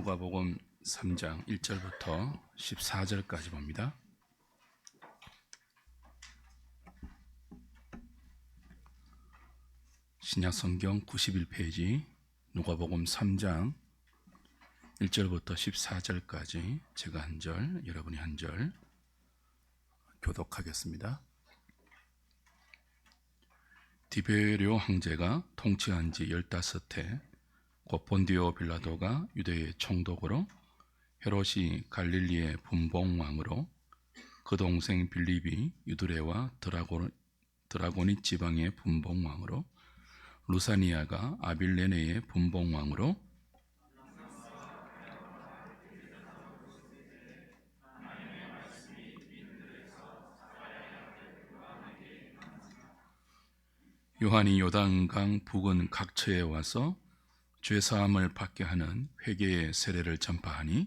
누가복음 3장 1절부터 14절까지 봅니다. 신약성경 91페이지 누가복음 3장 1절부터 14절까지 제가 한 절, 여러분이 한 절 교독하겠습니다. 디베rio 황제가 통치한 지 15해 곧 본디오 빌라도가 유대의 총독으로, 헤롯이 갈릴리의 분봉왕으로, 그 동생 빌립이 유드레와 드라고니 지방의 분봉왕으로, 루사니아가 아빌레네의 분봉왕으로, 요한이 요단강 부근 각처에 와서 죄사함을 받게 하는 회개의 세례를 전파하니,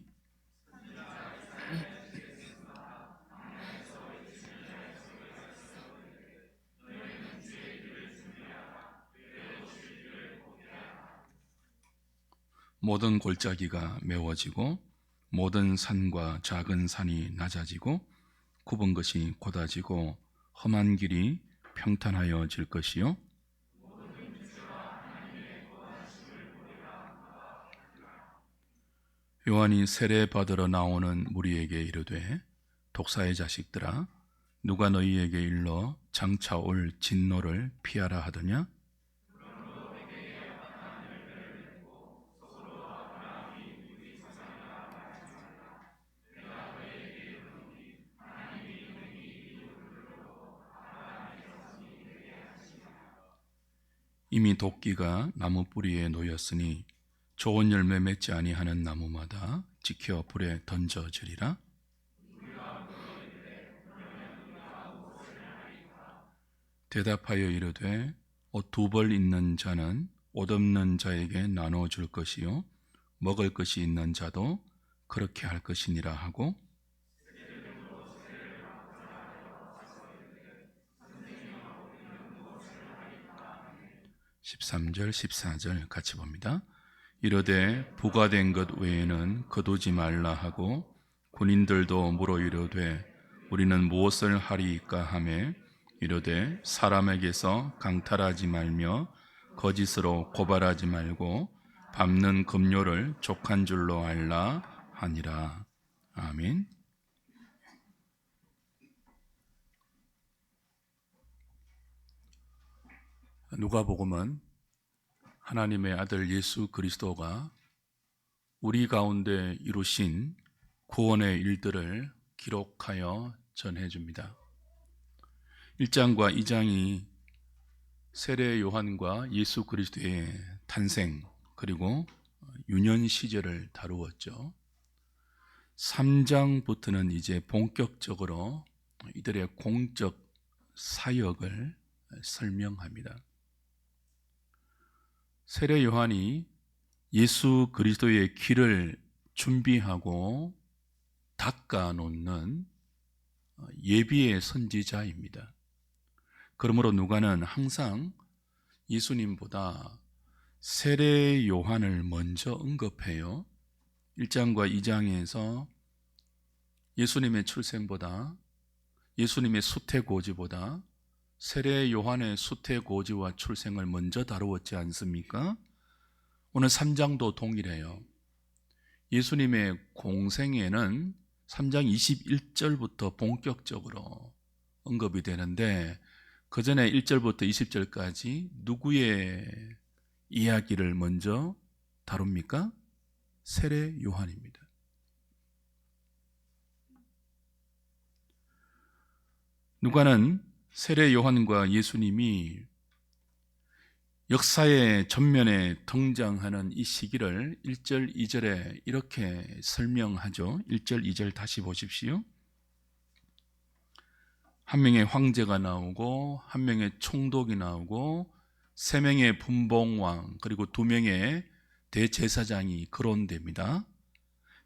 모든 골짜기가 메워지고 모든 산과 작은 산이 낮아지고 굽은 것이 곧아지고 험한 길이 평탄하여질 것이요, 요한이 세례 받으러 나오는 무리에게 이르되, 독사의 자식들아, 누가 너희에게 일러 장차 올 진노를 피하라 하더냐? 이미 도끼가 나무 뿌리에 놓였으니 좋은 열매 맺지 아니하는 나무마다 지켜 불에 던져지리라. 대답하여 이르되, 옷 2벌 있는 자는 옷 없는 자에게 나눠 줄 것이요, 먹을 것이 있는 자도 그렇게 할 것이니라 하고, 13절 14절 같이 봅니다. 이르되 부과된 것 외에는 거두지 말라 하고, 군인들도 물어 이르되 우리는 무엇을 하리이까 하매, 이르되 사람에게서 강탈하지 말며 거짓으로 고발하지 말고 밟는 급료를 족한 줄로 알라 하니라. 아멘. 누가복음은 하나님의 아들 예수 그리스도가 우리 가운데 이루신 구원의 일들을 기록하여 전해줍니다. 1장과 2장이 세례 요한과 예수 그리스도의 탄생 그리고 유년 시절을 다루었죠. 3장부터는 이제 본격적으로 이들의 공적 사역을 설명합니다. 세례 요한이 예수 그리스도의 길을 준비하고 닦아놓는 예비의 선지자입니다. 그러므로 누가는 항상 예수님보다 세례 요한을 먼저 언급해요. 1장과 2장에서 예수님의 출생보다, 예수님의 수태고지보다 세례 요한의 수태고지와 출생을 먼저 다루었지 않습니까? 오늘 3장도 동일해요. 예수님의 공생애는 3장 21절부터 본격적으로 언급이 되는데, 그 전에 1절부터 20절까지 누구의 이야기를 먼저 다룹니까? 세례 요한입니다. 누가는 세례 요한과 예수님이 역사의 전면에 등장하는 이 시기를 1절, 2절에 이렇게 설명하죠. 1절, 2절 다시 보십시오. 한 명의 황제가 나오고, 한 명의 총독이 나오고, 3명의 분봉왕, 그리고 2명의 대제사장이 거론됩니다.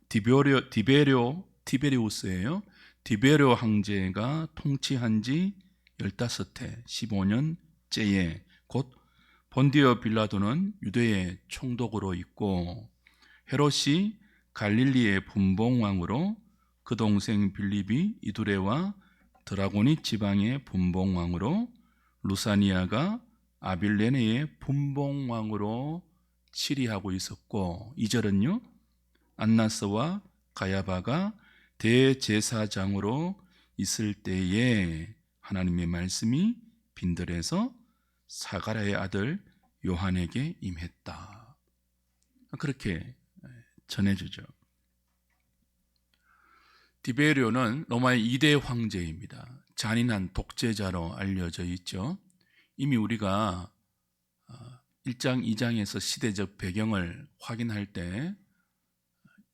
티베리우스예요. 디베rio 황제가 통치한 지 15해, 15년째에 곧 본디오 빌라도는 유대의 총독으로 있고, 헤롯이 갈릴리의 분봉왕으로 그 동생 빌립이 이두레와 드라고니 지방의 분봉왕으로 루사니아가 아빌레네의 분봉왕으로 치리하고 있었고 2절은요. 안나스와 가야바가 대제사장으로 있을 때에 하나님의 말씀이 빈들에서 사가랴의 아들 요한에게 임했다. 그렇게 전해주죠. 디베리오는 로마의 2대 황제입니다. 잔인한 독재자로 알려져 있죠. 이미 우리가 1장, 2장에서 시대적 배경을 확인할 때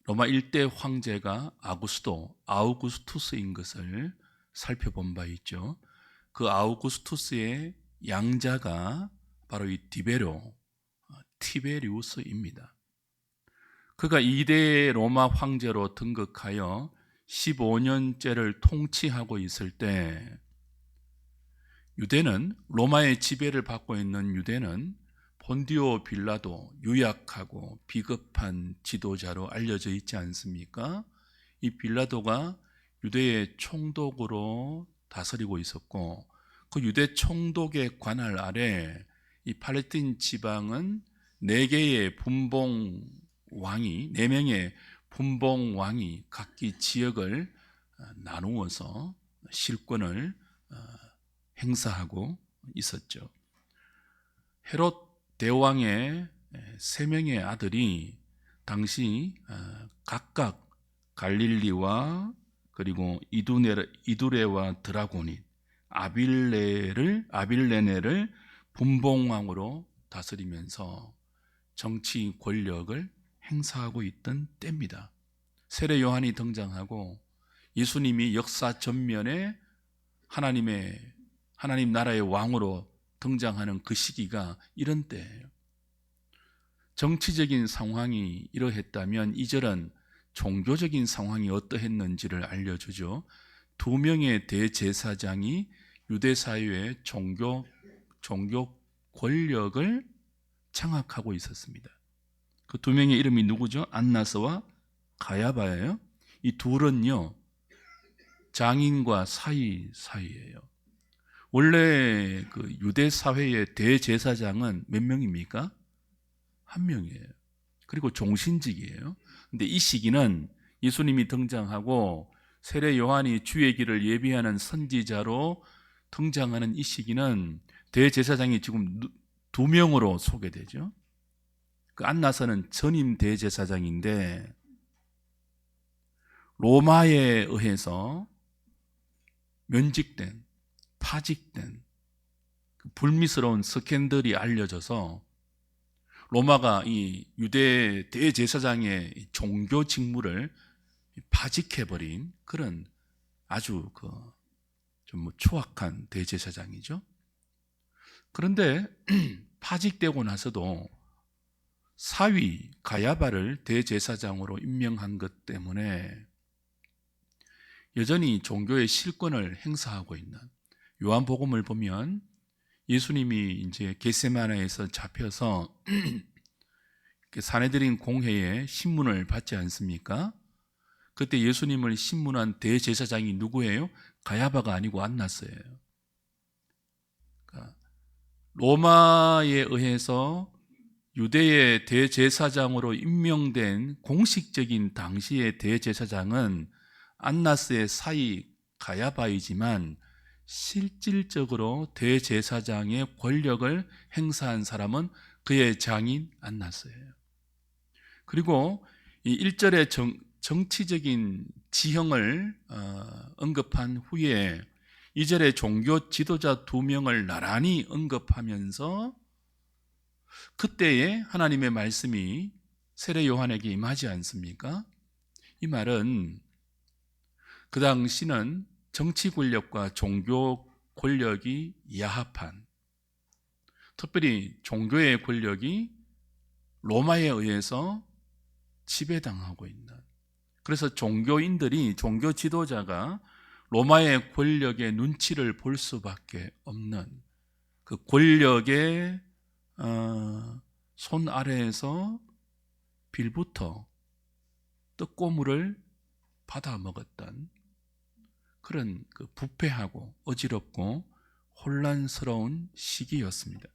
로마 1대 황제가 아우구스투스인 것을 살펴본 바 있죠. 그 아우구스투스의 양자가 바로 이 티베리우스입니다. 그가 2대 로마 황제로 등극하여 15년째를 통치하고 있을 때 유대는, 로마의 지배를 받고 있는 유대는 본디오 빌라도, 유약하고 비겁한 지도자로 알려져 있지 않습니까? 이 빌라도가 유대의 총독으로 다스리고 있었고 그 유대 총독의 관할 아래 이 팔레스틴 지방은 4개의 분봉왕이, 4명의 분봉왕이 각기 지역을 나누어서 실권을 행사하고 있었죠. 헤롯 대왕의 3명의 아들이 당시 각각 갈릴리와 그리고 이두레와 드라고니, 아빌레네를 분봉왕으로 다스리면서 정치 권력을 행사하고 있던 때입니다. 세례 요한이 등장하고 예수님이 역사 전면에 하나님 나라의 왕으로 등장하는 그 시기가 이런 때예요. 정치적인 상황이 이러했다면 2절은 종교적인 상황이 어떠했는지를 알려주죠. 2명의 대제사장이 유대 사회의 종교 권력을 장악하고 있었습니다. 그 2명의 이름이 누구죠? 안나스와 가야바예요. 이 둘은요, 장인과 사이예요. 원래 그 유대 사회의 대제사장은 몇 명입니까? 1명이에요. 그리고 종신직이에요. 근데 이 시기는 예수님이 등장하고 세례 요한이 주의 길을 예비하는 선지자로 등장하는 이 시기는 대제사장이 지금 2명으로 소개되죠. 그 안나스는 전임 대제사장인데 로마에 의해서 면직된, 파직된 그 불미스러운 스캔들이 알려져서 로마가 이 유대 대제사장의 종교 직무를 파직해버린 그런 아주 좀 추악한 대제사장이죠. 그런데 파직되고 나서도 사위 가야바를 대제사장으로 임명한 것 때문에 여전히 종교의 실권을 행사하고 있는, 요한복음을 보면 예수님이 이제 겟세마네에서 잡혀서 사내들인 공회에 신문을 받지 않습니까? 그때 예수님을 신문한 대제사장이 누구예요? 가야바가 아니고 안나스예요. 그러니까 로마에 의해서 유대의 대제사장으로 임명된 공식적인 당시의 대제사장은 안나스의 사이 가야바이지만 실질적으로 대제사장의 권력을 행사한 사람은 그의 장인 안나스예요. 그리고 이 1절의 정치적인 지형을 언급한 후에 2절의 종교 지도자 2명을 나란히 언급하면서 그때에 하나님의 말씀이 세례 요한에게 임하지 않습니까? 이 말은 그 당시는 정치 권력과 종교 권력이 야합한, 특별히 종교의 권력이 로마에 의해서 지배당하고 있는, 그래서 종교 지도자가 로마의 권력의 눈치를 볼 수밖에 없는 그 권력의 손 아래에서 빌부터 떡고물을 받아 먹었던 그런 그 부패하고 어지럽고 혼란스러운 시기였습니다.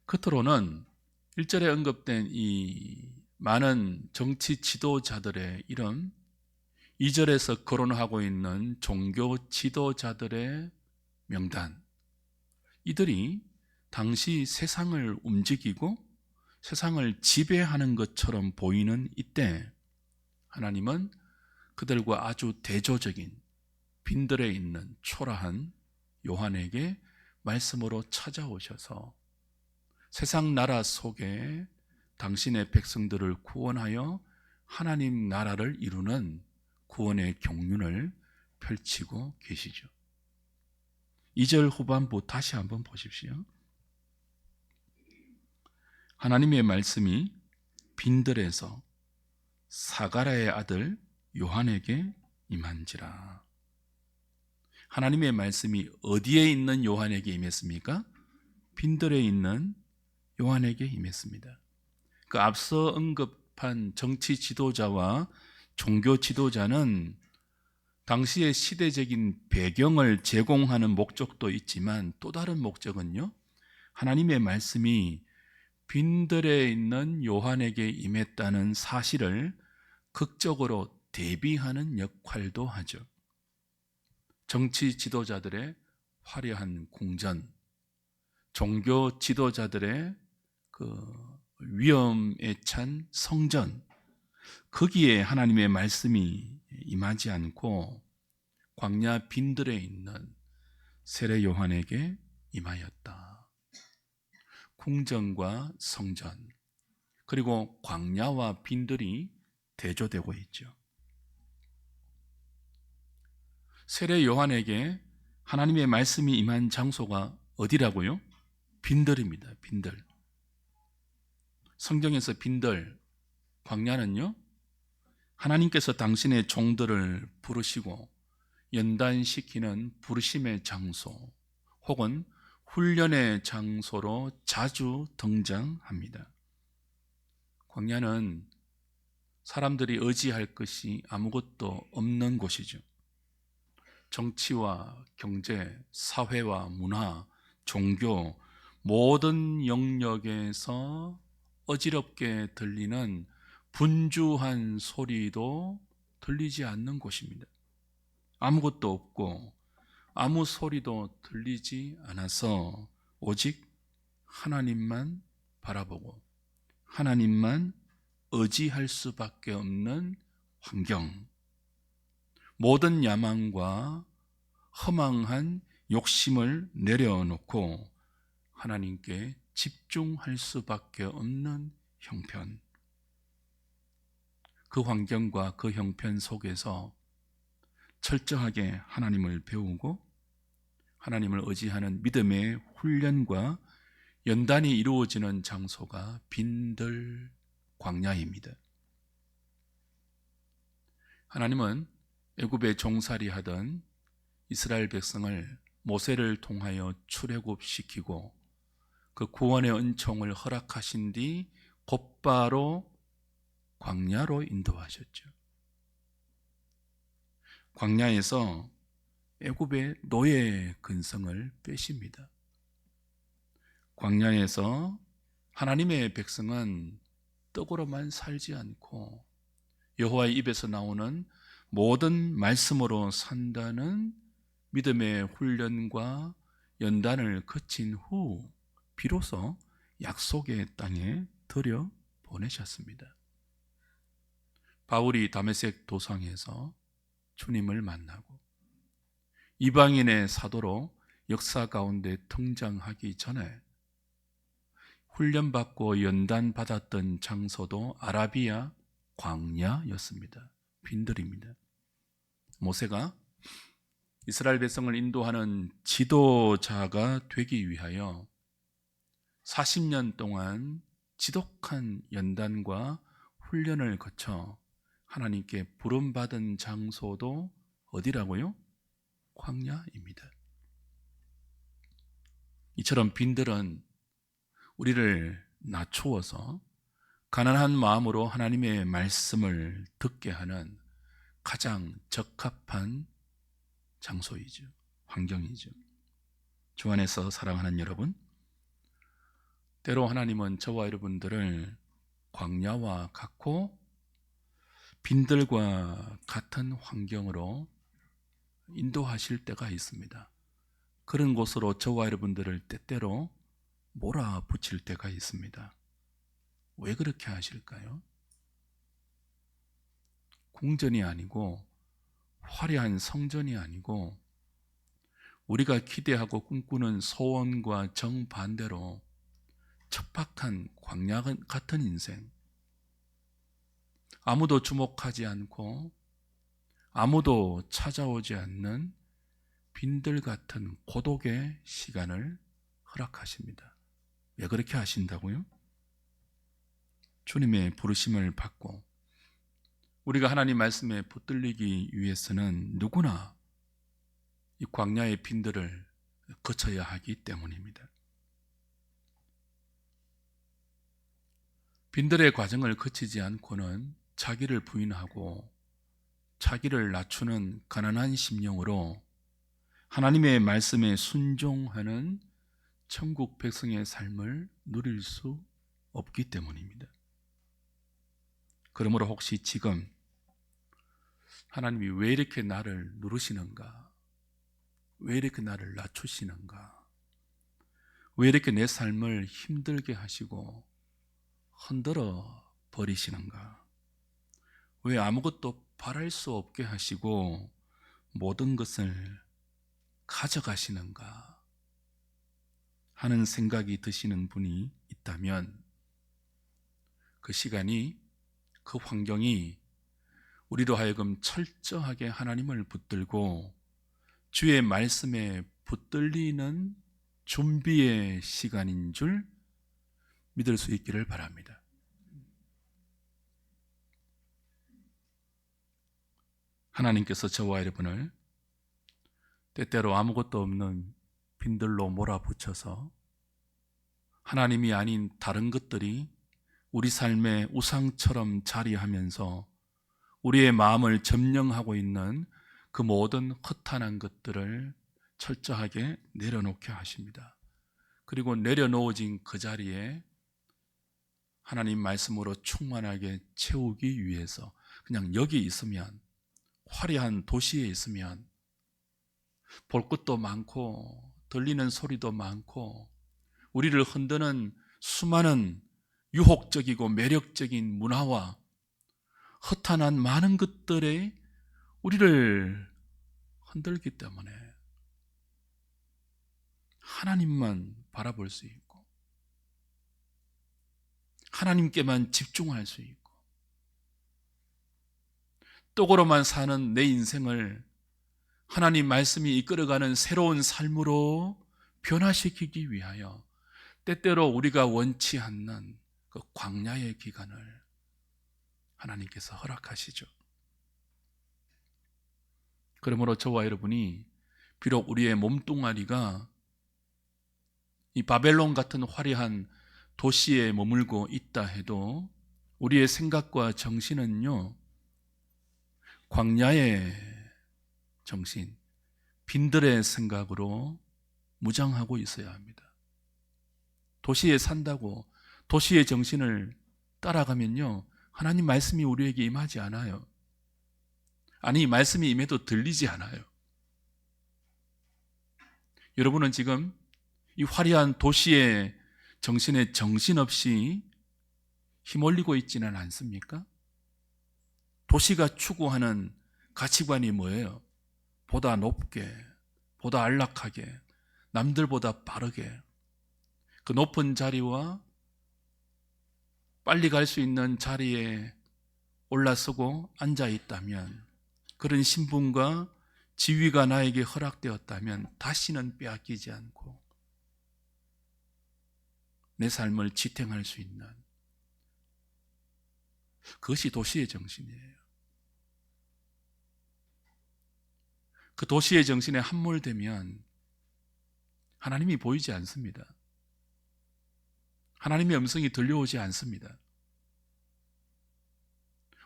겉으로는 1절에 언급된 이 많은 정치 지도자들의 이름, 2절에서 거론하고 있는 종교 지도자들의 명단, 이들이 당시 세상을 움직이고 세상을 지배하는 것처럼 보이는 이때 하나님은 그들과 아주 대조적인 빈들에 있는 초라한 요한에게 말씀으로 찾아오셔서 세상 나라 속에 당신의 백성들을 구원하여 하나님 나라를 이루는 구원의 경륜을 펼치고 계시죠. 2절 후반부 다시 한번 보십시오. 하나님의 말씀이 빈들에서 사가랴의 아들 요한에게 임한지라. 하나님의 말씀이 어디에 있는 요한에게 임했습니까? 빈들에 있는 요한에게 임했습니다. 그 앞서 언급한 정치 지도자와 종교 지도자는 당시의 시대적인 배경을 제공하는 목적도 있지만 또 다른 목적은요, 하나님의 말씀이 빈들에 있는 요한에게 임했다는 사실을 극적으로 대비하는 역할도 하죠. 정치 지도자들의 화려한 궁전, 종교 지도자들의 그 위험에 찬 성전, 거기에 하나님의 말씀이 임하지 않고 광야 빈들에 있는 세례 요한에게 임하였다. 궁전과 성전, 그리고 광야와 빈들이 대조되고 있죠. 세례 요한에게 하나님의 말씀이 임한 장소가 어디라고요? 빈들입니다. 빈들. 성경에서 빈들, 광야는요, 하나님께서 당신의 종들을 부르시고 연단시키는 부르심의 장소 혹은 훈련의 장소로 자주 등장합니다. 광야는 사람들이 의지할 것이 아무것도 없는 곳이죠. 정치와 경제, 사회와 문화, 종교 모든 영역에서 어지럽게 들리는 분주한 소리도 들리지 않는 곳입니다. 아무것도 없고 아무 소리도 들리지 않아서 오직 하나님만 바라보고 하나님만 의지할 수밖에 없는 환경, 모든 야망과 허망한 욕심을 내려놓고 하나님께 집중할 수밖에 없는 형편, 그 환경과 그 형편 속에서 철저하게 하나님을 배우고 하나님을 의지하는 믿음의 훈련과 연단이 이루어지는 장소가 빈들 광야입니다. 하나님은 애굽에 종살이하던 이스라엘 백성을 모세를 통하여 출애굽시키고 그 구원의 은총을 허락하신 뒤 곧바로 광야로 인도하셨죠. 광야에서 애굽의 노예 근성을 빼십니다. 광야에서 하나님의 백성은 떡으로만 살지 않고 여호와의 입에서 나오는 모든 말씀으로 산다는 믿음의 훈련과 연단을 거친 후 비로소 약속의 땅에 들여 보내셨습니다. 바울이 다메섹 도상에서 주님을 만나고 이방인의 사도로 역사 가운데 등장하기 전에 훈련받고 연단받았던 장소도 아라비아 광야였습니다. 빈들입니다. 모세가 이스라엘 백성을 인도하는 지도자가 되기 위하여 40년 동안 지독한 연단과 훈련을 거쳐 하나님께 부름받은 장소도 어디라고요? 광야입니다. 이처럼 빈들은 우리를 낮추어서 가난한 마음으로 하나님의 말씀을 듣게 하는 가장 적합한 장소이죠. 환경이죠. 주 안에서 사랑하는 여러분, 때로 하나님은 저와 여러분들을 광야와 같고 빈들과 같은 환경으로 인도하실 때가 있습니다. 그런 곳으로 저와 여러분들을 때때로 몰아붙일 때가 있습니다. 왜 그렇게 하실까요? 궁전이 아니고 화려한 성전이 아니고 우리가 기대하고 꿈꾸는 소원과 정반대로 척박한 광야 같은 인생, 아무도 주목하지 않고 아무도 찾아오지 않는 빈들 같은 고독의 시간을 허락하십니다. 왜 그렇게 하신다고요? 주님의 부르심을 받고 우리가 하나님 말씀에 붙들리기 위해서는 누구나 이 광야의 빈들을 거쳐야 하기 때문입니다. 빈들의 과정을 거치지 않고는 자기를 부인하고 자기를 낮추는 가난한 심령으로 하나님의 말씀에 순종하는 천국 백성의 삶을 누릴 수 없기 때문입니다. 그러므로 혹시 지금 하나님이 왜 이렇게 나를 누르시는가? 왜 이렇게 나를 낮추시는가? 왜 이렇게 내 삶을 힘들게 하시고 흔들어 버리시는가? 왜 아무것도 바랄 수 없게 하시고 모든 것을 가져가시는가 하는 생각이 드시는 분이 있다면 그 시간이, 그 환경이 우리로 하여금 철저하게 하나님을 붙들고 주의 말씀에 붙들리는 준비의 시간인 줄 믿을 수 있기를 바랍니다. 하나님께서 저와 여러분을 때때로 아무것도 없는 빈들로 몰아붙여서 하나님이 아닌 다른 것들이 우리 삶의 우상처럼 자리하면서 우리의 마음을 점령하고 있는 그 모든 허탄한 것들을 철저하게 내려놓게 하십니다. 그리고 내려놓아진 그 자리에 하나님 말씀으로 충만하게 채우기 위해서 그냥 여기 있으면, 화려한 도시에 있으면 볼 것도 많고 들리는 소리도 많고 우리를 흔드는 수많은 유혹적이고 매력적인 문화와 허탄한 많은 것들에 우리를 흔들기 때문에 하나님만 바라볼 수 있고 하나님께만 집중할 수 있고 떡으로만 사는 내 인생을 하나님 말씀이 이끌어가는 새로운 삶으로 변화시키기 위하여 때때로 우리가 원치 않는 그 광야의 기간을 하나님께서 허락하시죠. 그러므로 저와 여러분이 비록 우리의 몸뚱아리가 이 바벨론 같은 화려한 도시에 머물고 있다 해도 우리의 생각과 정신은요, 광야의 정신, 빈들의 생각으로 무장하고 있어야 합니다. 도시에 산다고 도시의 정신을 따라가면요, 하나님 말씀이 우리에게 임하지 않아요. 아니, 말씀이 임해도 들리지 않아요. 여러분은 지금 이 화려한 도시의 정신에 정신없이 휘몰리고 있지는 않습니까? 도시가 추구하는 가치관이 뭐예요? 보다 높게, 보다 안락하게, 남들보다 빠르게, 그 높은 자리와 빨리 갈 수 있는 자리에 올라서고 앉아 있다면, 그런 신분과 지위가 나에게 허락되었다면 다시는 빼앗기지 않고 내 삶을 지탱할 수 있는, 그것이 도시의 정신이에요. 그 도시의 정신에 함몰되면 하나님이 보이지 않습니다. 하나님의 음성이 들려오지 않습니다.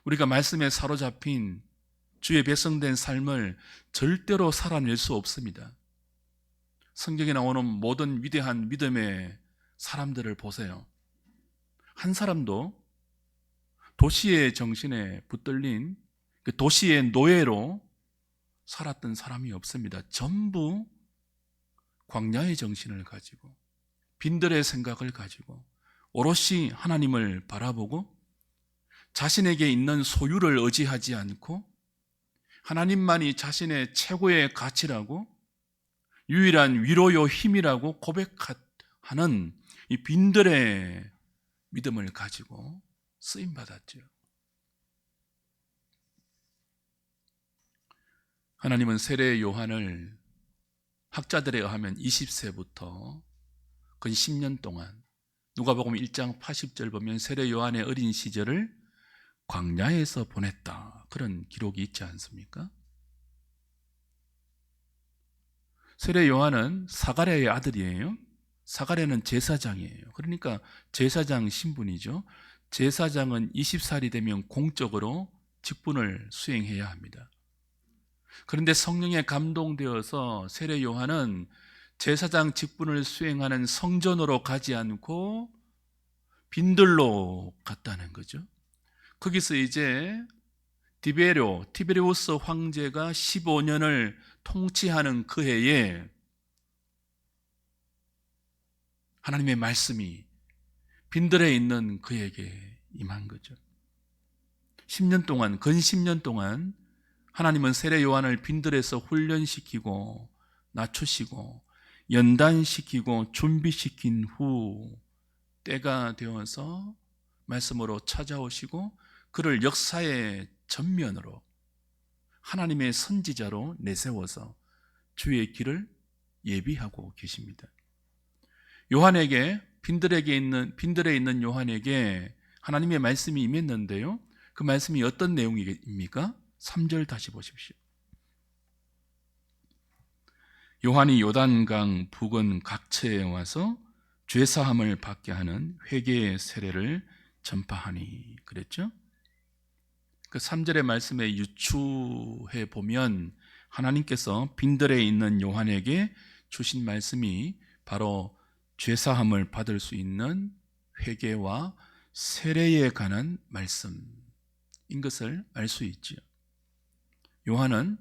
우리가 말씀에 사로잡힌 주의 백성된 삶을 절대로 살아낼 수 없습니다. 성경에 나오는 모든 위대한 믿음의 사람들을 보세요. 한 사람도 도시의 정신에 붙들린 그 도시의 노예로 살았던 사람이 없습니다. 전부 광야의 정신을 가지고 빈들의 생각을 가지고 오롯이 하나님을 바라보고 자신에게 있는 소유를 의지하지 않고 하나님만이 자신의 최고의 가치라고 유일한 위로요 힘이라고 고백하는 이 빈들의 믿음을 가지고 쓰임받았죠. 하나님은 세례 요한을 학자들에 의하면 20세부터 근 10년 동안, 누가복음 1장 80절 보면 세례 요한의 어린 시절을 광야에서 보냈다, 그런 기록이 있지 않습니까? 세례 요한은 사가랴의 아들이에요. 사가랴는 제사장이에요. 그러니까 제사장 신분이죠. 제사장은 20살이 되면 공적으로 직분을 수행해야 합니다. 그런데 성령에 감동되어서 세례 요한은 제사장 직분을 수행하는 성전으로 가지 않고 빈들로 갔다는 거죠. 거기서 이제 티베리우스 황제가 15년을 통치하는 그 해에 하나님의 말씀이 빈들에 있는 그에게 임한 거죠. 10년 동안, 근 10년 동안 하나님은 세례 요한을 빈들에서 훈련시키고 낮추시고 연단시키고 준비시킨 후 때가 되어서 말씀으로 찾아오시고 그를 역사의 전면으로 하나님의 선지자로 내세워서 주의 길을 예비하고 계십니다. 요한에게 빈들에 있는 요한에게 하나님의 말씀이 임했는데요. 그 말씀이 어떤 내용입니까? 3절 다시 보십시오. 요한이 요단강 북은 각처에 와서 죄사함을 받게 하는 회개의 세례를 전파하니, 그랬죠? 그 3절의 말씀에 유추해 보면 하나님께서 빈들에 있는 요한에게 주신 말씀이 바로 죄사함을 받을 수 있는 회개와 세례에 관한 말씀인 것을 알 수 있지요. 요한은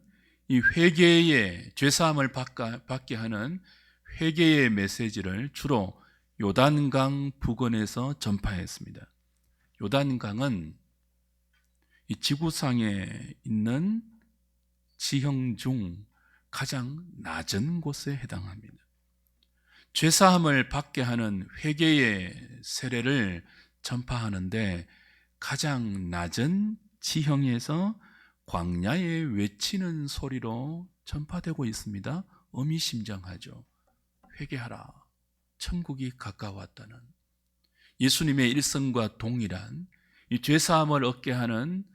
이 회개의 죄사함을 받게 하는 회개의 메시지를 주로 요단강 북원에서 전파했습니다. 요단강은 이 지구상에 있는 지형 중 가장 낮은 곳에 해당합니다. 죄사함을 받게 하는 회개의 세례를 전파하는데 가장 낮은 지형에서 광야에 외치는 소리로 전파되고 있습니다. 의미심장하죠. 회개하라, 천국이 가까웠다는 예수님의 일생과 동일한 이 죄사함을 얻게 하는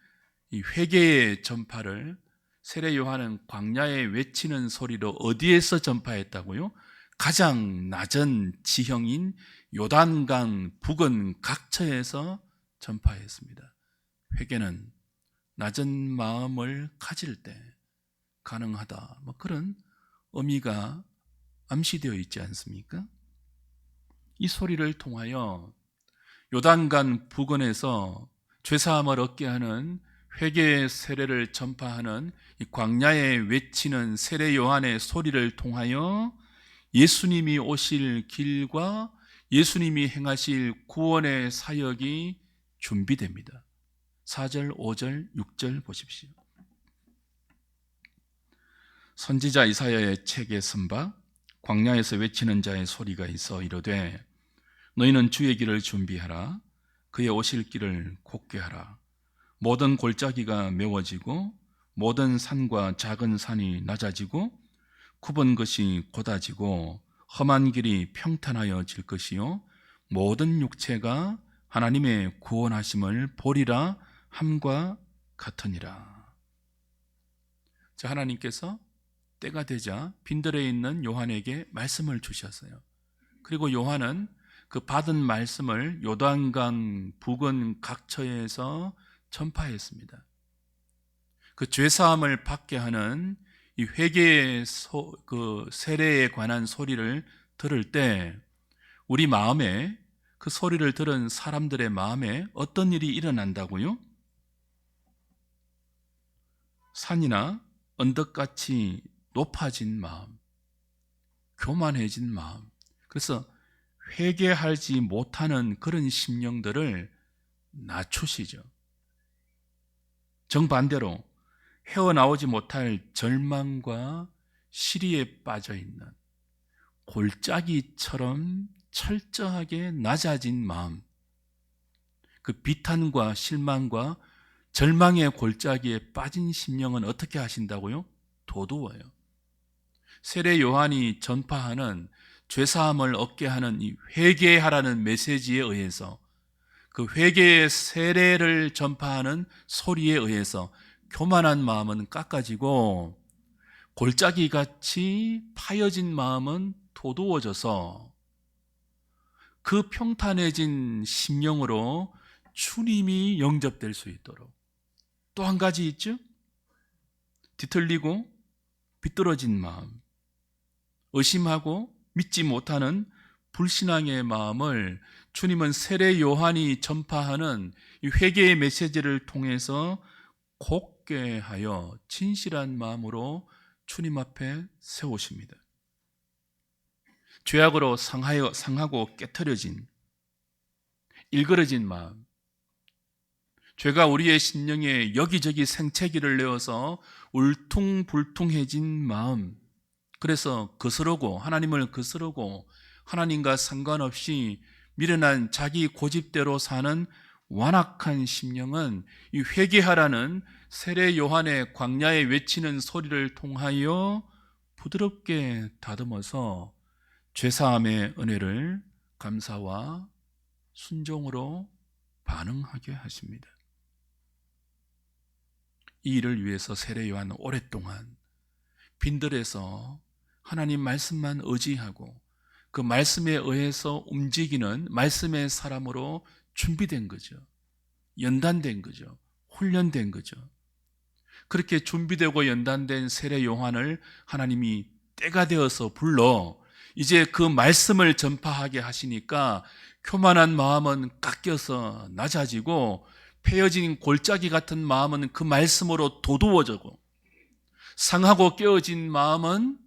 이 회개의 전파를 세례 요한은 광야에 외치는 소리로 어디에서 전파했다고요? 가장 낮은 지형인 요단강 북은 각처에서 전파했습니다. 회개는 낮은 마음을 가질 때 가능하다, 그런 의미가 암시되어 있지 않습니까? 이 소리를 통하여 요단강 북원에서 죄사함을 얻게 하는 회개의 세례를 전파하는 이 광야에 외치는 세례 요한의 소리를 통하여 예수님이 오실 길과 예수님이 행하실 구원의 사역이 준비됩니다. 4절, 5절, 6절 보십시오. 선지자 이사야의 책에 쓴 바 광야에서 외치는 자의 소리가 있어 이르되 너희는 주의 길을 준비하라. 그의 오실 길을 곧게 하라. 모든 골짜기가 메워지고 모든 산과 작은 산이 낮아지고 굽은 것이 곧아지고 험한 길이 평탄하여질 것이요 모든 육체가 하나님의 구원하심을 보리라 함과 같으니라. 자, 하나님께서 때가 되자 빈들에 있는 요한에게 말씀을 주셨어요. 그리고 요한은 그 받은 말씀을 요단강 북은 각처에서 전파했습니다. 그 죄사함을 받게 하는 이 회개의 그 세례에 관한 소리를 들을 때 우리 마음에, 그 소리를 들은 사람들의 마음에 어떤 일이 일어난다고요? 산이나 언덕같이 높아진 마음, 교만해진 마음, 그래서 회개하지 못하는 그런 심령들을 낮추시죠. 정반대로 헤어나오지 못할 절망과 시리에 빠져있는 골짜기처럼 철저하게 낮아진 마음, 그 비탄과 실망과 절망의 골짜기에 빠진 심령은 어떻게 하신다고요? 도두어요. 세례 요한이 전파하는 죄사함을 얻게 하는 이 회개하라는 메시지에 의해서, 그 회개의 세례를 전파하는 소리에 의해서 교만한 마음은 깎아지고 골짜기같이 파여진 마음은 도두어져서 그 평탄해진 심령으로 주님이 영접될 수 있도록. 또 한 가지 있죠? 뒤틀리고 비뚤어진 마음, 의심하고 믿지 못하는 불신앙의 마음을 주님은 세례 요한이 전파하는 이 회개의 메시지를 통해서 곧게 하여 진실한 마음으로 주님 앞에 세우십니다. 죄악으로 상하고 깨트려진, 일그러진 마음, 죄가 우리의 심령에 여기저기 생채기를 내어서 울퉁불퉁해진 마음, 그래서 거스르고 하나님을 거스르고 하나님과 상관없이 미련한 자기 고집대로 사는 완악한 심령은 이 회개하라는 세례 요한의 광야에 외치는 소리를 통하여 부드럽게 다듬어서 죄사함의 은혜를 감사와 순종으로 반응하게 하십니다. 이 일을 위해서 세례 요한은 오랫동안 빈들에서 하나님 말씀만 의지하고 그 말씀에 의해서 움직이는 말씀의 사람으로 준비된 거죠. 연단된 거죠. 훈련된 거죠. 그렇게 준비되고 연단된 세례 요한을 하나님이 때가 되어서 불러 이제 그 말씀을 전파하게 하시니까 교만한 마음은 깎여서 낮아지고 패여진 골짜기 같은 마음은 그 말씀으로 도두어지고 상하고 깨어진 마음은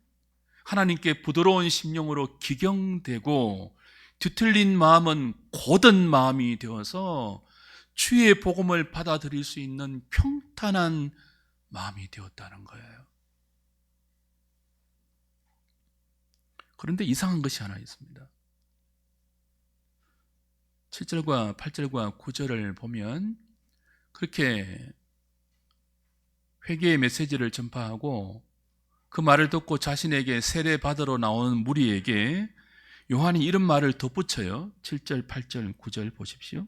하나님께 부드러운 심령으로 기경되고 뒤틀린 마음은 곧은 마음이 되어서 주의 복음을 받아들일 수 있는 평탄한 마음이 되었다는 거예요. 그런데 이상한 것이 하나 있습니다. 7절과 8절과 9절을 보면 그렇게 회개의 메시지를 전파하고 그 말을 듣고 자신에게 세례받으러 나오는 무리에게 요한이 이런 말을 덧붙여요. 7절, 8절, 9절 보십시오.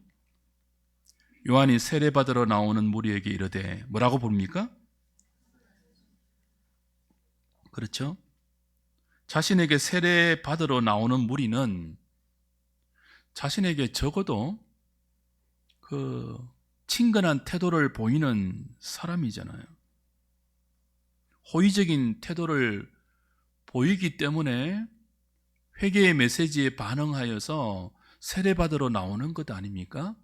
요한이 세례받으러 나오는 무리에게 이르되 뭐라고 부릅니까? 그렇죠? 자신에게 세례받으러 나오는 무리는 자신에게 적어도 그 친근한 태도를 보이는 사람이잖아요. 호의적인 태도를 보이기 때문에 회개의 메시지에 반응하여서 세례받으러 나오는 것 아닙니까?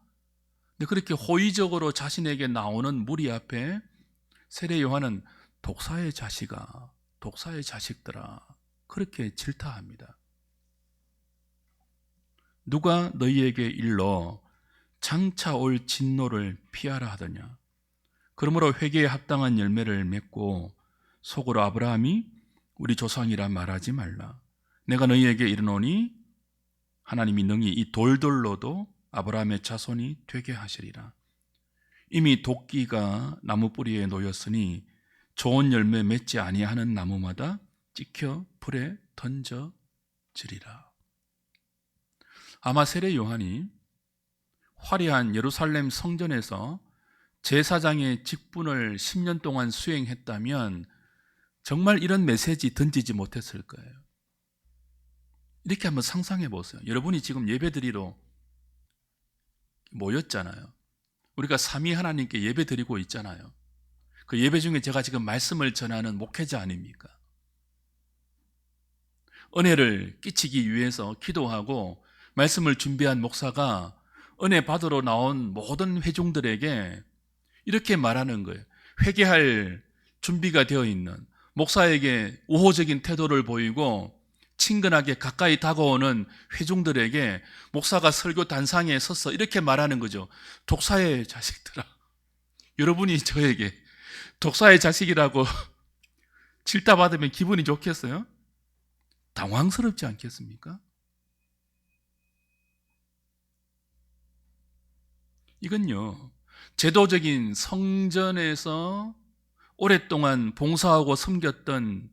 근데 그렇게 호의적으로 자신에게 나오는 무리 앞에 세례 요한은 독사의 자식아, 독사의 자식들아 그렇게 질타합니다. 누가 너희에게 일러 장차 올 진노를 피하라 하더냐? 그러므로 회개에 합당한 열매를 맺고 속으로 아브라함이 우리 조상이라 말하지 말라. 내가 너희에게 이르노니 하나님이 능히 이 돌들로도 아브라함의 자손이 되게 하시리라. 이미 도끼가 나무 뿌리에 놓였으니 좋은 열매 맺지 아니하는 나무마다 찍혀 불에 던져지리라. 아마 세례 요한이 화려한 예루살렘 성전에서 제사장의 직분을 10년 동안 수행했다면 정말 이런 메시지 던지지 못했을 거예요. 이렇게 한번 상상해 보세요. 여러분이 지금 예배드리러 모였잖아요. 우리가 삼위 하나님께 예배 드리고 있잖아요. 그 예배 중에 제가 지금 말씀을 전하는 목회자 아닙니까? 은혜를 끼치기 위해서 기도하고 말씀을 준비한 목사가 은혜 받으러 나온 모든 회중들에게 이렇게 말하는 거예요. 회개할 준비가 되어 있는, 목사에게 우호적인 태도를 보이고 친근하게 가까이 다가오는 회중들에게 목사가 설교 단상에 서서 이렇게 말하는 거죠. 독사의 자식들아, 여러분이 저에게 독사의 자식이라고 질타받으면 기분이 좋겠어요? 당황스럽지 않겠습니까? 이건요, 제도적인 성전에서 오랫동안 봉사하고 섬겼던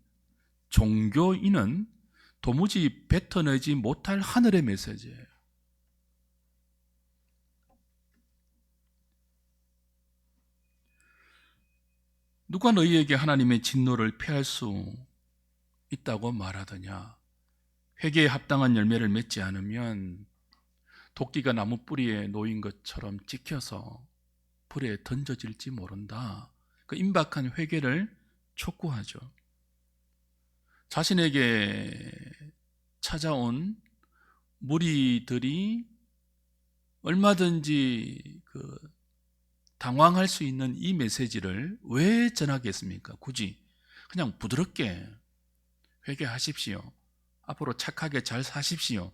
종교인은 도무지 뱉어내지 못할 하늘의 메시지예요. 누가 너희에게 하나님의 진노를 피할 수 있다고 말하더냐? 회개에 합당한 열매를 맺지 않으면 도끼가 나무 뿌리에 놓인 것처럼 찍혀서 불에 던져질지 모른다. 그 임박한 회개를 촉구하죠. 자신에게 찾아온 무리들이 얼마든지 당황할 수 있는 이 메시지를 왜 전하겠습니까? 굳이 그냥 부드럽게 회개하십시오. 앞으로 착하게 잘 사십시오.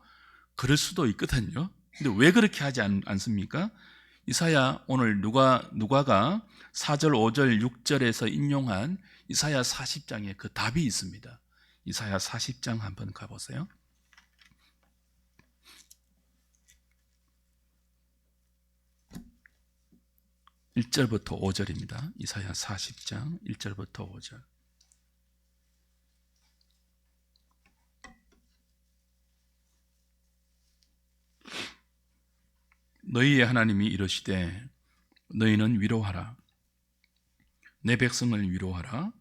그럴 수도 있거든요. 근데 왜 그렇게 하지 않습니까? 이사야, 오늘 누가가 4절, 5절, 6절에서 인용한 이사야 40장에 그 답이 있습니다. 이사야 40장 한번 가보세요. 1절부터 5절입니다. 이사야 40장 1절부터 5절. 너희의 하나님이 이르시되 너희는 위로하라. 내 백성을 위로하라.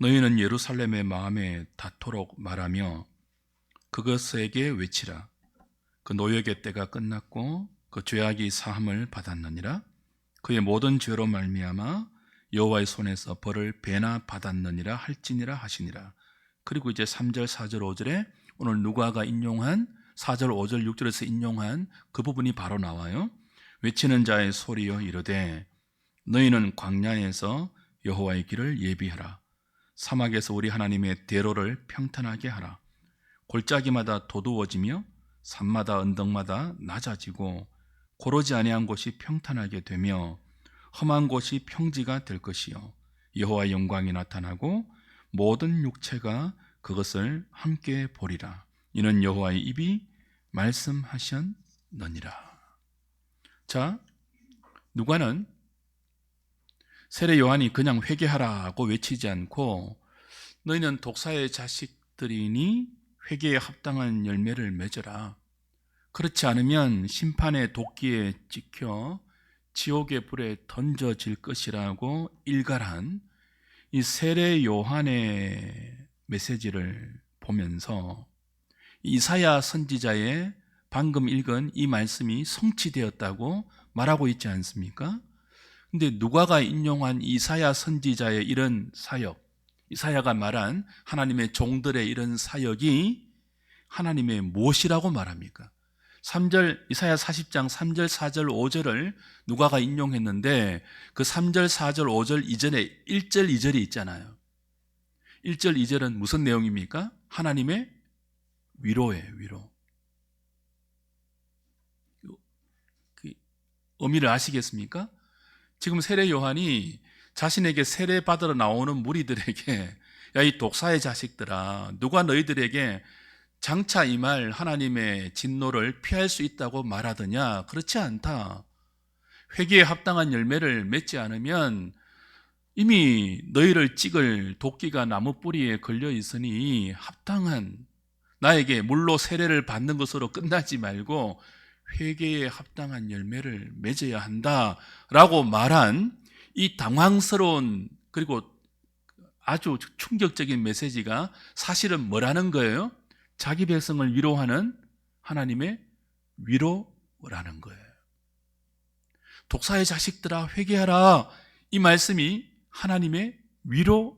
너희는 예루살렘의 마음에 닿도록 말하며 그것에게 외치라. 그 노역의 때가 끝났고 그 죄악이 사함을 받았느니라. 그의 모든 죄로 말미암아 여호와의 손에서 벌을 배나 받았느니라 할지니라 하시니라. 그리고 이제 3절, 4절, 5절에 오늘 누가가 인용한 4절, 5절, 6절에서 인용한 그 부분이 바로 나와요. 외치는 자의 소리여 이르되 너희는 광야에서 여호와의 길을 예비하라. 사막에서 우리 하나님의 대로를 평탄하게 하라. 골짜기마다 도두어지며 산마다 언덕마다 낮아지고 고르지 아니한 곳이 평탄하게 되며 험한 곳이 평지가 될 것이요 여호와의 영광이 나타나고 모든 육체가 그것을 함께 보리라. 이는 여호와의 입이 말씀하셨느니라. 자, 누가는 세례 요한이 그냥 회개하라고 외치지 않고 너희는 독사의 자식들이니 회개에 합당한 열매를 맺어라. 그렇지 않으면 심판의 도끼에 찍혀 지옥의 불에 던져질 것이라고 일갈한 이 세례 요한의 메시지를 보면서 이사야 선지자의 방금 읽은 이 말씀이 성취되었다고 말하고 있지 않습니까? 근데 누가가 인용한 이사야 선지자의 이런 사역, 이사야가 말한 하나님의 종들의 이런 사역이 하나님의 무엇이라고 말합니까? 3절, 이사야 40장 3절, 4절, 5절을 누가가 인용했는데 그 3절, 4절, 5절 이전에 1절, 2절이 있잖아요. 1절, 2절은 무슨 내용입니까? 하나님의 위로예요, 위로. 그 의미를 아시겠습니까? 지금 세례 요한이 자신에게 세례 받으러 나오는 무리들에게 야, 이 독사의 자식들아, 누가 너희들에게 장차 이 말 하나님의 진노를 피할 수 있다고 말하더냐? 그렇지 않다. 회개에 합당한 열매를 맺지 않으면 이미 너희를 찍을 도끼가 나무 뿌리에 걸려 있으니 합당한 나에게 물로 세례를 받는 것으로 끝나지 말고 회개에 합당한 열매를 맺어야 한다라고 말한 이 당황스러운 그리고 아주 충격적인 메시지가 사실은 뭐라는 거예요? 자기 백성을 위로하는 하나님의 위로라는 거예요. 독사의 자식들아 회개하라. 이 말씀이 하나님의 위로라고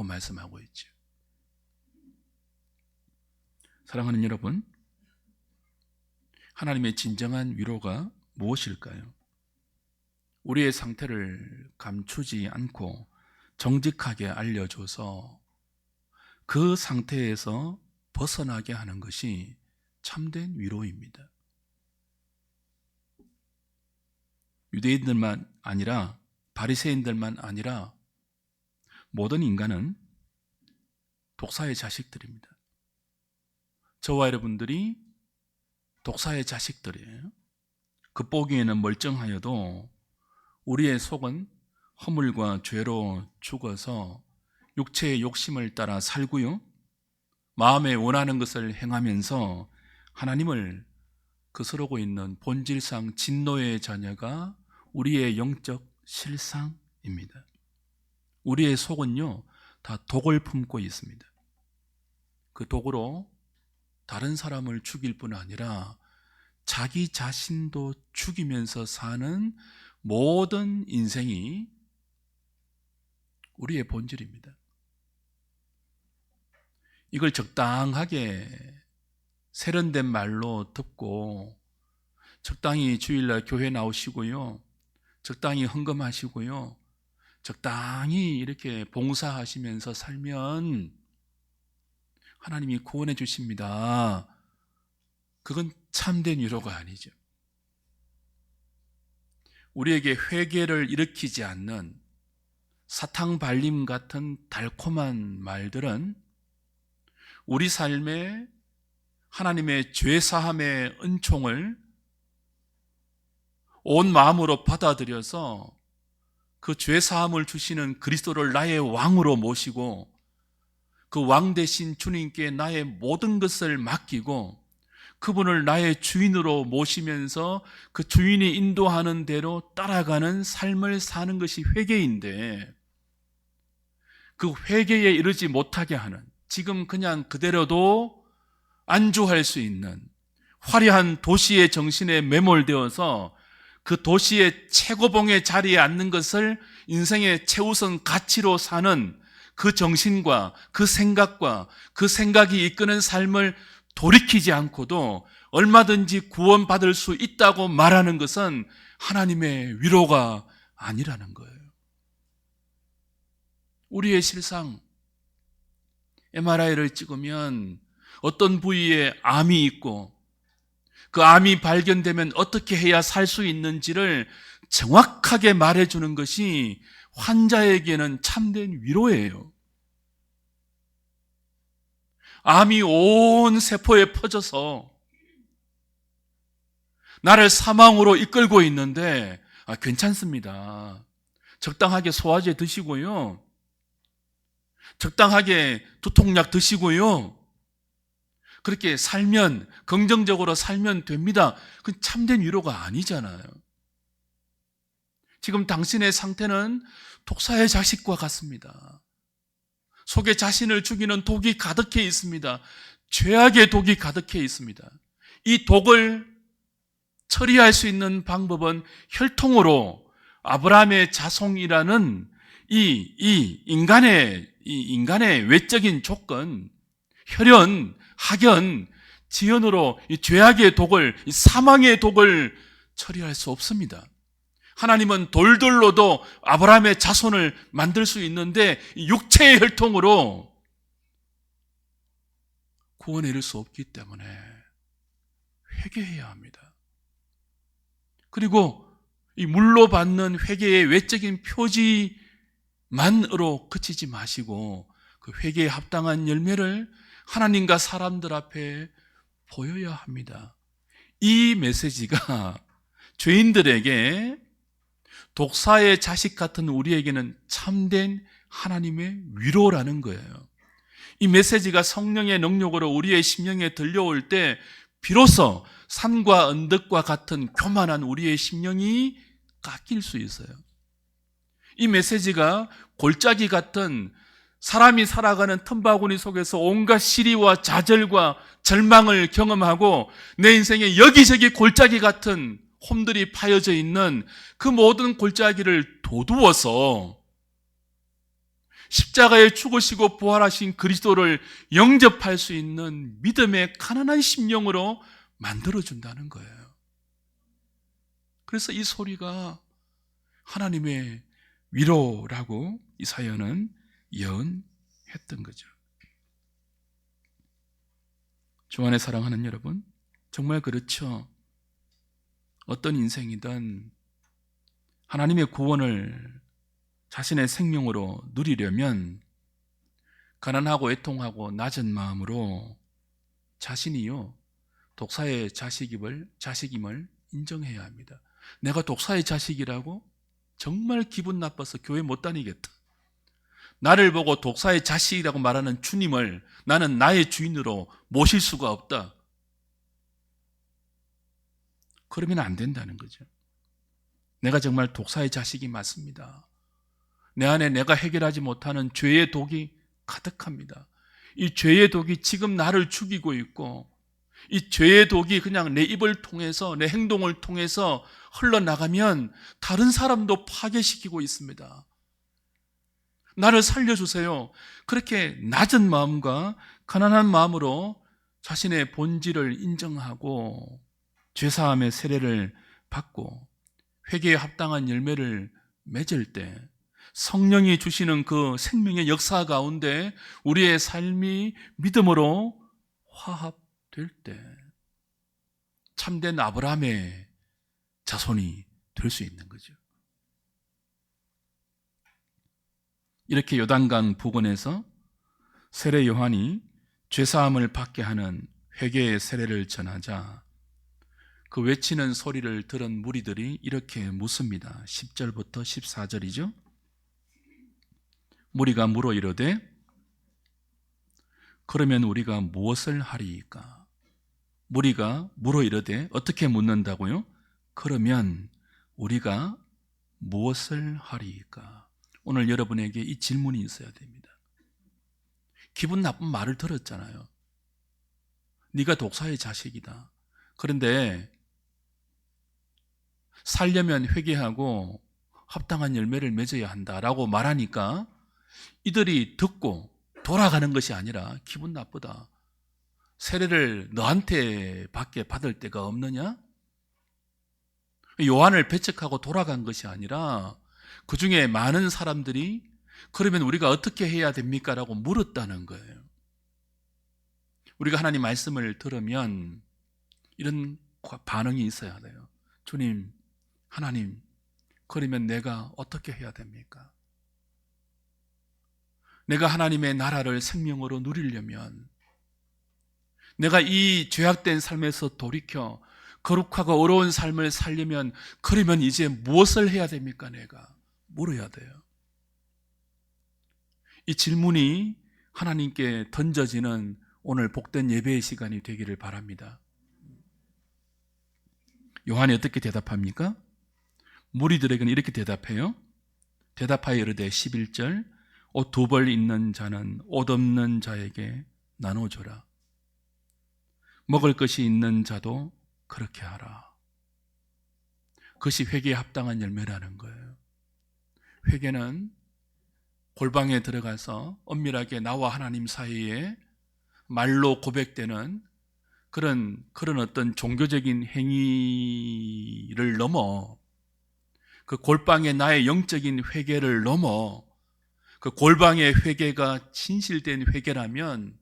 말씀하고 있죠. 사랑하는 여러분, 하나님의 진정한 위로가 무엇일까요? 우리의 상태를 감추지 않고 정직하게 알려줘서 그 상태에서 벗어나게 하는 것이 참된 위로입니다. 유대인들만 아니라 바리새인들만 아니라 모든 인간은 독사의 자식들입니다. 저와 여러분들이 독사의 자식들이에요. 겉보기에는 멀쩡하여도 우리의 속은 허물과 죄로 죽어서 육체의 욕심을 따라 살고요, 마음에 원하는 것을 행하면서 하나님을 거스르고 있는 본질상 진노의 자녀가 우리의 영적 실상입니다. 우리의 속은요, 다 독을 품고 있습니다. 그 독으로 다른 사람을 죽일 뿐 아니라 자기 자신도 죽이면서 사는 모든 인생이 우리의 본질입니다. 이걸 적당하게 세련된 말로 듣고 적당히 주일날 교회 나오시고요, 적당히 헌금하시고요, 적당히 이렇게 봉사하시면서 살면 하나님이 구원해 주십니다. 그건 참된 위로가 아니죠. 우리에게 회개를 일으키지 않는 사탕 발림 같은 달콤한 말들은 우리 삶에 하나님의 죄사함의 은총을 온 마음으로 받아들여서 그 죄사함을 주시는 그리스도를 나의 왕으로 모시고 그 왕 대신 주님께 나의 모든 것을 맡기고 그분을 나의 주인으로 모시면서 그 주인이 인도하는 대로 따라가는 삶을 사는 것이 회개인데, 그 회개에 이르지 못하게 하는, 지금 그냥 그대로도 안주할 수 있는 화려한 도시의 정신에 매몰되어서 그 도시의 최고봉의 자리에 앉는 것을 인생의 최우선 가치로 사는 그 정신과 그 생각과 그 생각이 이끄는 삶을 돌이키지 않고도 얼마든지 구원받을 수 있다고 말하는 것은 하나님의 위로가 아니라는 거예요. 우리의 실상, MRI를 찍으면 어떤 부위에 암이 있고 그 암이 발견되면 어떻게 해야 살 수 있는지를 정확하게 말해주는 것이 환자에게는 참된 위로예요. 암이 온 세포에 퍼져서 나를 사망으로 이끌고 있는데 괜찮습니다. 적당하게 소화제 드시고요, 적당하게 두통약 드시고요, 그렇게 살면, 긍정적으로 살면 됩니다. 그건 참된 위로가 아니잖아요. 지금 당신의 상태는 독사의 자식과 같습니다. 속에 자신을 죽이는 독이 가득해 있습니다. 죄악의 독이 가득해 있습니다. 이 독을 처리할 수 있는 방법은 혈통으로 아브라함의 자손이라는 이 인간의 외적인 조건, 혈연, 학연, 지연으로 이 죄악의 독을, 이 사망의 독을 처리할 수 없습니다. 하나님은 돌들로도 아브라함의 자손을 만들 수 있는데 육체의 혈통으로 구원에 이를 수 없기 때문에 회개해야 합니다. 그리고 이 물로 받는 회개의 외적인 표지만으로 그치지 마시고 그 회개에 합당한 열매를 하나님과 사람들 앞에 보여야 합니다. 이 메시지가 죄인들에게, 독사의 자식 같은 우리에게는 참된 하나님의 위로라는 거예요. 이 메시지가 성령의 능력으로 우리의 심령에 들려올 때 비로소 산과 언덕과 같은 교만한 우리의 심령이 깎일 수 있어요. 이 메시지가 골짜기 같은 사람이 살아가는 틈바구니 속에서 온갖 시리와 좌절과 절망을 경험하고 내 인생에 여기저기 골짜기 같은 홈들이 파여져 있는 그 모든 골짜기를 도두어서 십자가에 죽으시고 부활하신 그리스도를 영접할 수 있는 믿음의 가난한 심령으로 만들어준다는 거예요. 그래서 이 소리가 하나님의 위로라고 이사야는 예언했던 거죠. 주 안에 사랑하는 여러분, 정말 그렇죠. 어떤 인생이든 하나님의 구원을 자신의 생명으로 누리려면 가난하고 애통하고 낮은 마음으로 자신이요 독사의 자식임을 인정해야 합니다. 내가 독사의 자식이라고? 정말 기분 나빠서 교회 못 다니겠다. 나를 보고 독사의 자식이라고 말하는 주님을 나는 나의 주인으로 모실 수가 없다. 그러면 안 된다는 거죠. 내가 정말 독사의 자식이 맞습니다. 내 안에 내가 해결하지 못하는 죄의 독이 가득합니다. 이 죄의 독이 지금 나를 죽이고 있고, 이 죄의 독이 그냥 내 입을 통해서, 내 행동을 통해서 흘러나가면 다른 사람도 파괴시키고 있습니다. 나를 살려주세요. 그렇게 낮은 마음과 가난한 마음으로 자신의 본질을 인정하고 죄사함의 세례를 받고 회개에 합당한 열매를 맺을 때 성령이 주시는 그 생명의 역사 가운데 우리의 삶이 믿음으로 화합될 때 참된 아브라함의 자손이 될 수 있는 거죠. 이렇게 요단강 부근에서 세례 요한이 죄사함을 받게 하는 회개의 세례를 전하자 그 외치는 소리를 들은 무리들이 이렇게 묻습니다. 10절부터 14절이죠. 무리가 물어 이르되 그러면 우리가 무엇을 하리이까? 무리가 물어 이르되 어떻게 묻는다고요? 그러면 우리가 무엇을 하리이까? 오늘 여러분에게 이 질문이 있어야 됩니다. 기분 나쁜 말을 들었잖아요. 네가 독사의 자식이다. 그런데 살려면 회개하고 합당한 열매를 맺어야 한다라고 말하니까 이들이 듣고 돌아가는 것이 아니라 기분 나쁘다. 세례를 너한테 밖에 받을 데가 없느냐? 요한을 배척하고 돌아간 것이 아니라 그 중에 많은 사람들이 그러면 우리가 어떻게 해야 됩니까? 라고 물었다는 거예요. 우리가 하나님 말씀을 들으면 이런 반응이 있어야 돼요. 주님, 하나님, 그러면 내가 어떻게 해야 됩니까? 내가 하나님의 나라를 생명으로 누리려면, 내가 이 죄악된 삶에서 돌이켜 거룩하고 어려운 삶을 살려면 그러면 이제 무엇을 해야 됩니까? 내가 물어야 돼요. 이 질문이 하나님께 던져지는 오늘 복된 예배의 시간이 되기를 바랍니다. 요한이 어떻게 대답합니까? 무리들에게는 이렇게 대답해요. 대답하여 이르되 11절 옷 두 벌 있는 자는 옷 없는 자에게 나눠줘라. 먹을 것이 있는 자도 그렇게 하라. 그것이 회개에 합당한 열매라는 거예요. 회개는 골방에 들어가서 엄밀하게 나와 하나님 사이에 말로 고백되는 그런 어떤 종교적인 행위를 넘어 그 골방의 나의 영적인 회개를 넘어 그 골방의 회개가 진실된 회개라면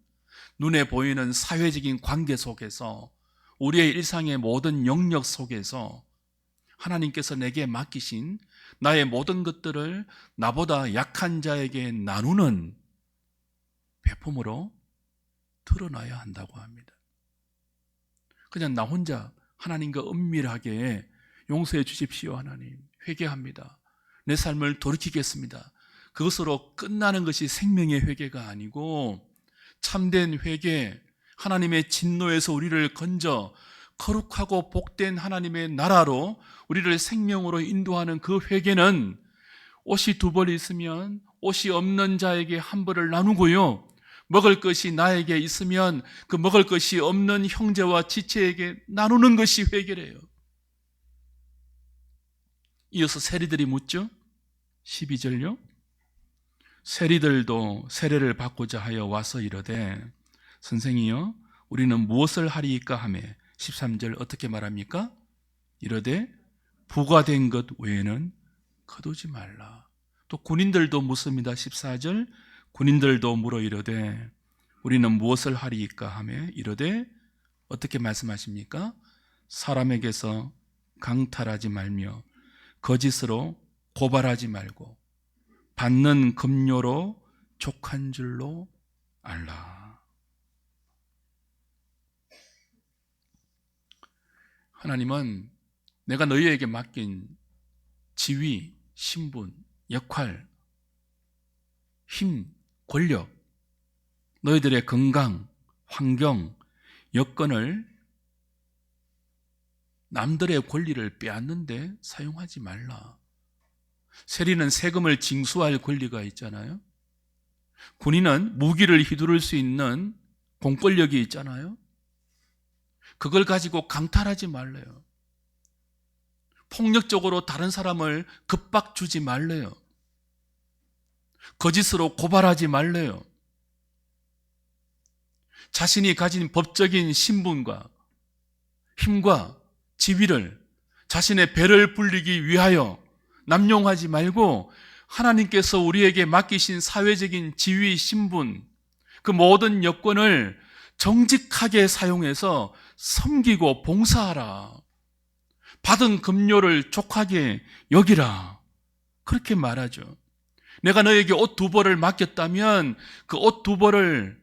눈에 보이는 사회적인 관계 속에서 우리의 일상의 모든 영역 속에서 하나님께서 내게 맡기신 나의 모든 것들을 나보다 약한 자에게 나누는 배품으로 드러나야 한다고 합니다. 그냥 나 혼자 하나님과 은밀하게 용서해 주십시오. 하나님, 회개합니다. 내 삶을 돌이키겠습니다. 그것으로 끝나는 것이 생명의 회개가 아니고 참된 회개, 하나님의 진노에서 우리를 건져 거룩하고 복된 하나님의 나라로 우리를 생명으로 인도하는 그 회개는 옷이 두 벌 있으면 옷이 없는 자에게 한 벌을 나누고요, 먹을 것이 나에게 있으면 그 먹을 것이 없는 형제와 지체에게 나누는 것이 회개래요. 이어서 세리들이 묻죠. 12절요. 세리들도 세례를 받고자 하여 와서 이르되 선생이여 우리는 무엇을 하리이까 하며 13절 어떻게 말합니까? 이르되 부과된 것 외에는 거두지 말라. 또 군인들도 묻습니다. 14절 군인들도 물어 이르되 우리는 무엇을 하리이까 하며 이르되 어떻게 말씀하십니까? 사람에게서 강탈하지 말며 거짓으로 고발하지 말고 받는 급료로 족한 줄로 알라. 하나님은 내가 너희에게 맡긴 지위, 신분, 역할, 힘, 권력, 너희들의 건강, 환경, 여건을 남들의 권리를 빼앗는데 사용하지 말라. 세리는 세금을 징수할 권리가 있잖아요. 군인은 무기를 휘두를 수 있는 공권력이 있잖아요. 그걸 가지고 강탈하지 말래요. 폭력적으로 다른 사람을 급박 주지 말래요. 거짓으로 고발하지 말래요. 자신이 가진 법적인 신분과 힘과 지위를 자신의 배를 불리기 위하여 남용하지 말고 하나님께서 우리에게 맡기신 사회적인 지위, 신분, 그 모든 여건을 정직하게 사용해서 섬기고 봉사하라. 받은 급료를 족하게 여기라. 그렇게 말하죠. 내가 너에게 옷 2벌을 맡겼다면 그 옷 2벌을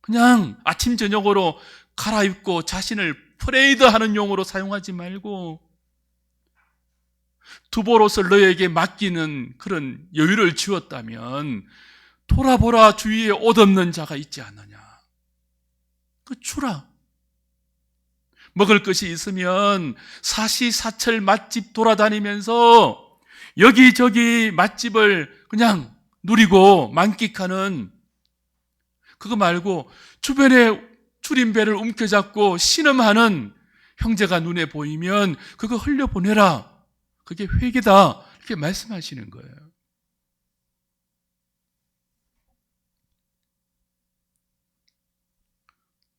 그냥 아침 저녁으로 갈아입고 자신을 프레이드하는 용으로 사용하지 말고 2벌 옷을 너에게 맡기는 그런 여유를 주었다면 돌아보라 주위에 옷 없는 자가 있지 않느냐. 그 주라. 먹을 것이 있으면 사시사철 맛집 돌아다니면서 여기저기 맛집을 그냥 누리고 만끽하는, 그거 말고 주변에 줄임배를 움켜잡고 신음하는 형제가 눈에 보이면 그거 흘려보내라. 그게 회개다. 이렇게 말씀하시는 거예요.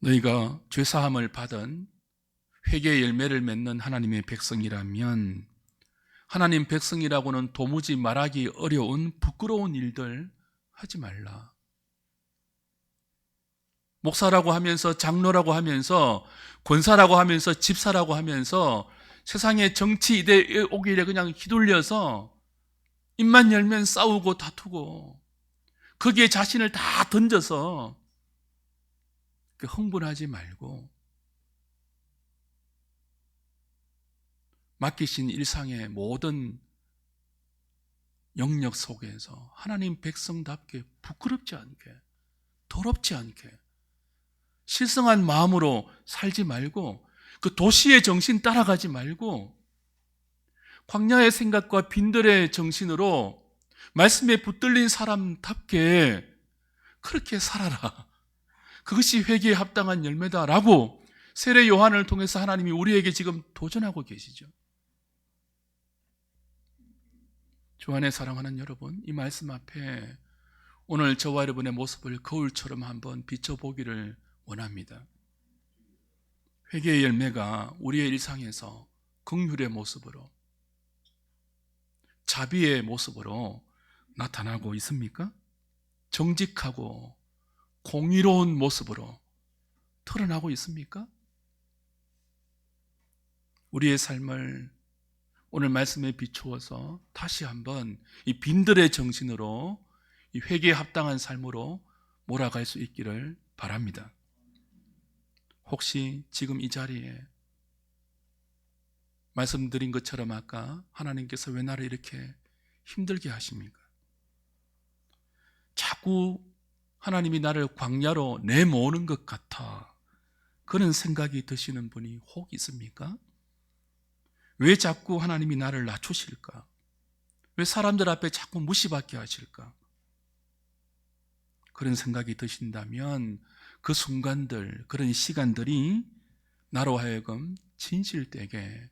너희가 죄사함을 받은 회개의 열매를 맺는 하나님의 백성이라면 하나님 백성이라고는 도무지 말하기 어려운 부끄러운 일들 하지 말라. 목사라고 하면서 장로라고 하면서 권사라고 하면서 집사라고 하면서 세상의 정치 이대 오길에 그냥 휘둘려서 입만 열면 싸우고 다투고 거기에 자신을 다 던져서 흥분하지 말고 맡기신 일상의 모든 영역 속에서 하나님 백성답게 부끄럽지 않게 더럽지 않게 실성한 마음으로 살지 말고 그 도시의 정신 따라가지 말고 광야의 생각과 빈들의 정신으로 말씀에 붙들린 사람답게 그렇게 살아라. 그것이 회개에 합당한 열매다라고 세례 요한을 통해서 하나님이 우리에게 지금 도전하고 계시죠. 주 안에 사랑하는 여러분, 이 말씀 앞에 오늘 저와 여러분의 모습을 거울처럼 한번 비춰보기를 원합니다. 회개의 열매가 우리의 일상에서 긍휼의 모습으로, 자비의 모습으로 나타나고 있습니까? 정직하고 공의로운 모습으로 드러나고 있습니까? 우리의 삶을 오늘 말씀에 비추어서 다시 한번 이 빈들의 정신으로 이 회개에 합당한 삶으로 몰아갈 수 있기를 바랍니다. 혹시 지금 이 자리에 말씀드린 것처럼 아까 하나님께서 왜 나를 이렇게 힘들게 하십니까? 자꾸 하나님이 나를 광야로 내모으는 것 같아, 그런 생각이 드시는 분이 혹 있습니까? 왜 자꾸 하나님이 나를 낮추실까? 왜 사람들 앞에 자꾸 무시받게 하실까? 그런 생각이 드신다면 그 순간들, 그런 시간들이 나로 하여금 진실되게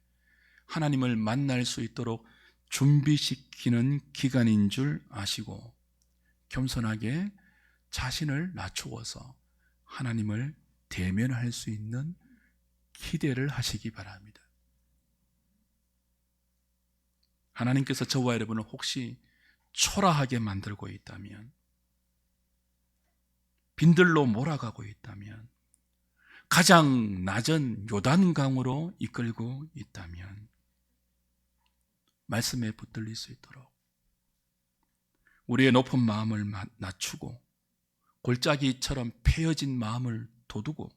하나님을 만날 수 있도록 준비시키는 기간인 줄 아시고 겸손하게 자신을 낮추어서 하나님을 대면할 수 있는 기대를 하시기 바랍니다. 하나님께서 저와 여러분을 혹시 초라하게 만들고 있다면, 빈들로 몰아가고 있다면, 가장 낮은 요단강으로 이끌고 있다면 말씀에 붙들릴 수 있도록 우리의 높은 마음을 낮추고 골짜기처럼 패여진 마음을 돋우고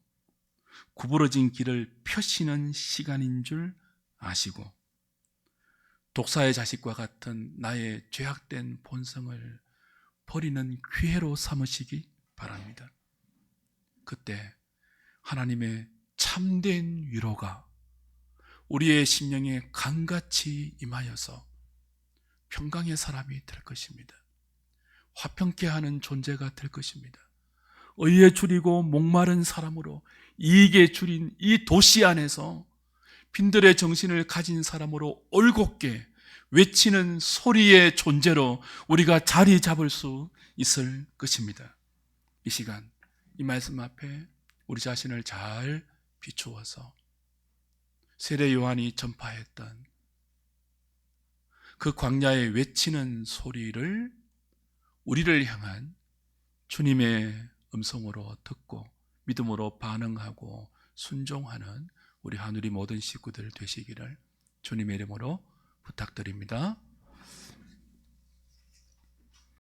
구부러진 길을 펴시는 시간인 줄 아시고 독사의 자식과 같은 나의 죄악된 본성을 버리는 기회로 삼으시기 바랍니다. 그때 하나님의 참된 위로가 우리의 심령에 강같이 임하여서 평강의 사람이 될 것입니다. 화평케 하는 존재가 될 것입니다. 의에 줄이고 목마른 사람으로 이익에 줄인 이 도시 안에서 빈들의 정신을 가진 사람으로 올곧게 외치는 소리의 존재로 우리가 자리 잡을 수 있을 것입니다. 이 시간 이 말씀 앞에 우리 자신을 잘 비추어서 세례 요한이 전파했던 그 광야에 외치는 소리를 우리를 향한 주님의 음성으로 듣고 믿음으로 반응하고 순종하는 우리 하늘이 모든 식구들 되시기를 주님의 이름으로 부탁드립니다.